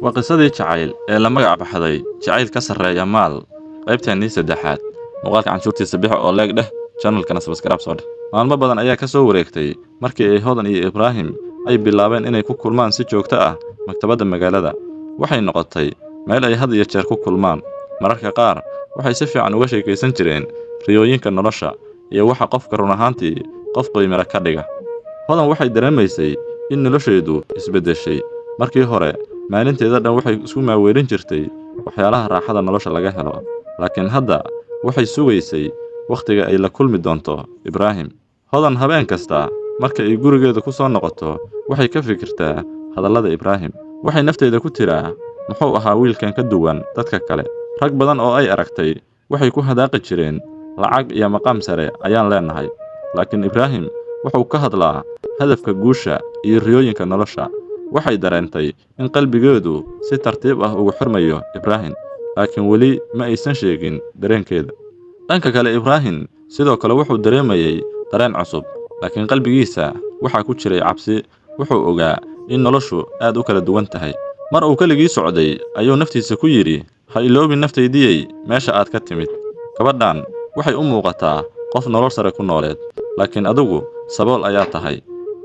وقصدي جعيل ee la magac baxday jacayl ka sarreeya maal qaybteennii saddexaad muuqaalka canshuurtii sabiix oo leeg dheh channelkana subscribe soo dheh maalmo badan ayaa ka soo wareegtay markii ay Hodan iyo Ibraahim ay bilaabeen inay ku kulmaan si joogto ah maktabadda magaalada waxay noqotay meel ay had iyo jeer ku kulmaan mararka qaar waxay si fiican uga sheekaysan jireen riyooyinka nolosha iyo waxa qofka run ahaantii qof qiimo ka dhiga Hodan waxay dareemaysay in nolosheedu isbedeshay markii hore maalinteeda dhan waxay isku maaweelin jirtay waxyaalaha raaxada nolosha laga helo laakiin hadda waxay sugaysay waqtiga ay la kulmi doonto Ibraahim Hodan habeen kasta marka ay gurigeeda ku soo noqoto waxay ka fikirtaa hadallada Ibraahim waxay nafteeda ku tiraa muxuu ahaa wiilkan ka duwan dadka kale rag badan oo ay aragtay waxay ku hadaaqi jireen lacag iyo maqaam sare ayaan leenahay laakiin Ibraahim wuxuu ka hadlaa hadafka guusha iyo riyooyinka nolosha waxay dareentay in qalbigeedu si tartiib ah ugu xirmayo Ibraahim laakiin wali ma aysan sheegin dareenkeeda dhanka kale Ibraahim sidoo kale wuxuu dareemayay dareen cusub laakiin qalbigiisa waxa ku jiray cabsi wuxuu ogaa in noloshu aad u kala duwan tahay mar uu kaligii socday ayuu naftiisa ku yiri ha iloobin naftaydii meesha aad ka timid gabadhan waxay u muuqataa qof nolol sare ku nooleed laakiin adigu sabool ayaa tahay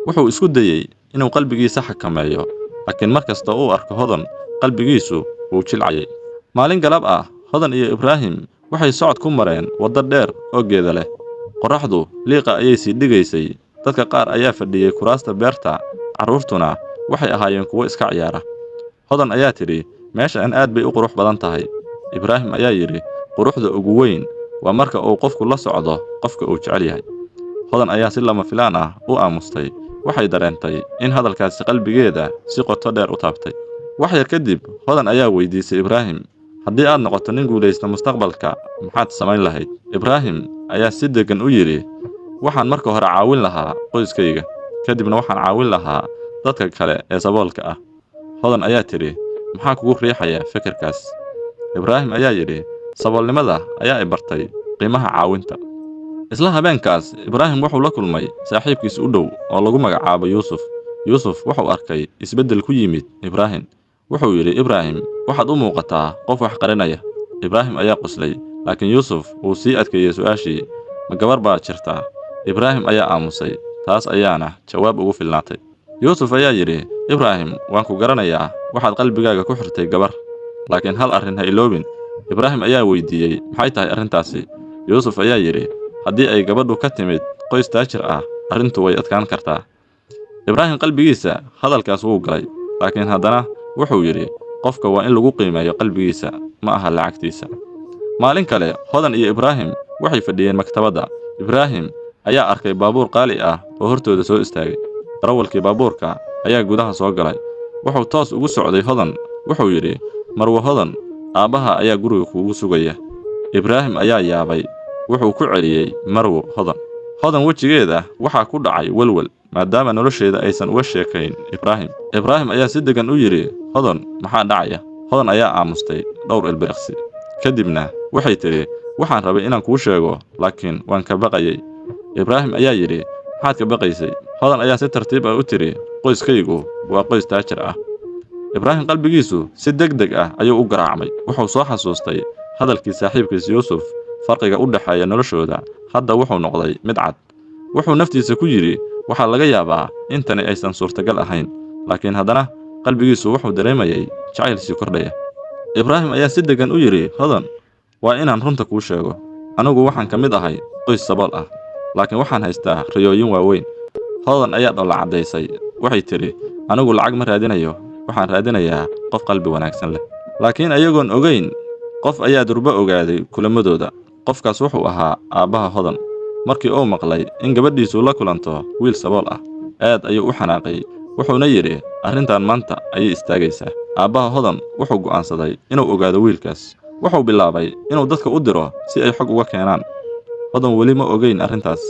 wuxuu isku dayay inuu qalbigiisa xakameeyo laakiin markasta uu arko Hodan qalbigiisu wuu jilcayay maalin galab ah Hodan iyo Ibraahim waxay socod ku mareen waddo dheer oo geeda leh qorraxdu liiqa ayay sii dhigaysay dadka qaar ayaa fadhiyay kuraasta beerta carruurtuna waxay ahaayeen kuwo iska ciyaara Hodan ayaa tiri meeshaan aad bay u qurux badan tahay Ibraahim ayaa yiri quruxda ugu weyn waa marka uu qofku la socdo qofka uu jecel yahay Hodan ayaa si lama filaan ah u aamustay waxay dareentay in hadalkaasi qalbigeeda si qoto dheer u taabtay wax yar kadib Hodan ayaa weydiisay Ibraahim haddii aad noqoto nin guuleysta mustaqbalka maxaad samayn lahayd Ibraahim ayaa si degan u yiri waxaan marka hore caawin lahaa qoyskayga kadibna waxaan caawin lahaa dadka kale ee saboolka ah Hodan ayaa tiri maxaa kugu riixaya fikirkaas Ibraahim ayaa yiri saboolnimada ayaa i bartay qiimaha caawinta isla habeenkaas Ibraahim wuxuu la kulmay saaxiibkiis u dhow oo lagu magacaabo Yuusuf wuxuu arkay isbedel ku yimid Ibraahim wuxuu yiri Ibraahim waxaad u muuqataa qof wax qarinaya Ibraahim ayaa qoslay laakiin Yuusuf uu sii adkeeyay su'aashii ma gabar baa jirta Ibraahim ayaa aamusay taas ayaana jawaab ugu filnaatay Yuusuf ayaa yiri Ibraahim waan ku garanayaa waxaad qalbigaaga ku xirtay gabar laakiin hal arrin ha iloobin Ibraahim ayaa weydiiyay maxay tahay arrintaasi Yuusuf ayaa yiri haddii ay gabadhu ka timid qoys taajir ah arrintu way adkaan kartaa Ibraahim qalbigiisa hadalkaas wuu galay laakiin haddana wuxuu yiri qofka waa in lagu qiimeeyo qalbigiisa ma aha lacagtiisa maalin kale Hodan iyo Ibraahim waxay fadhiyeen maktabadda Ibraahim ayaa arkay baabuur qaali ah oo hortooda soo istaagay darawalkii baabuurka ayaa gudaha soo galay wuxuu toos ugu socday Hodan wuxuu yiri marwo Hodan aabaha ayaa guriga kuugu sugaya Ibraahim ayaa yaabay wuxuu ku celiyay marwo Hodan wajigeeda waxa ku dhacay walwal maadaama nolosheeda aysan uga sheekayn Ibraahim ayaa si degan u yiri Hodan maxaa dhacaya Hodan ayaa aamustay dhowr ilbiriqsi kadibna waxay tiri waxaan rabay inaan kuu sheego laakiin waan ka baqayay Ibraahim ayaa yiri maxaad ka baqaysay Hodan ayaa si tartiib ah u tiri qoyskaygu waa qoys taajir ah Ibraahim qalbigiisu si degdeg ah ayuu u garaacmay wuxuu soo xasuustay hadalkii saaxiibkiis Yuusuf farqiga u dhaxeeya noloshooda hadda wuxuu noqday mid cad wuxuu naftiisa ku yiri waxa laga yaabaa intani aysan suurtagal ahayn laakiin haddana qalbigiisu wuxuu dareemayay jacayl si kordhaya Ibraahim ayaa si degan u yiri Hodan waa inaan runta kuu sheego anigu waxaan ka mid ahay qoys sabool ah laakiin waxaan haystaa riyooyin waaweyn Hodan ayaa dhoola cadeysay waxay tiri anigu lacag ma raadinayo waxaan raadinayaa qof qalbi wanaagsan leh laakiin ayagoon ogeyn qof ayaa durba ogaaday kulamadooda qofkaas wuxuu ahaa aabaha Hodan markii uu maqlay in gabadhiisu la kulanto wiil sabool ah aad ayuu u xanaaqay wuxuuna yiri arrintan maanta ayay istaagaysaa aabaha Hodan wuxuu go'aansaday inuu ogaado wiilkaas wuxuu bilaabay inuu dadka u diro si ay xog uga keenaan Hodan wali ma ogeyn arrintaas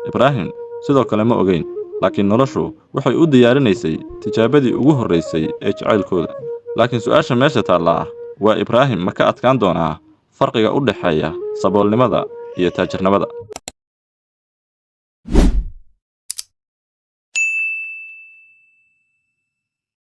Ibraahim sidoo kale ma ogeyn laakiin noloshu waxay u diyaarinaysay tijaabadii ugu horeysay ee jacaylkooda laakiin su'aasha meesha taala waa Ibraahim ma ka adkaan doonaa farqiga u dhaxeeya saboolnimada iyo taajirnimada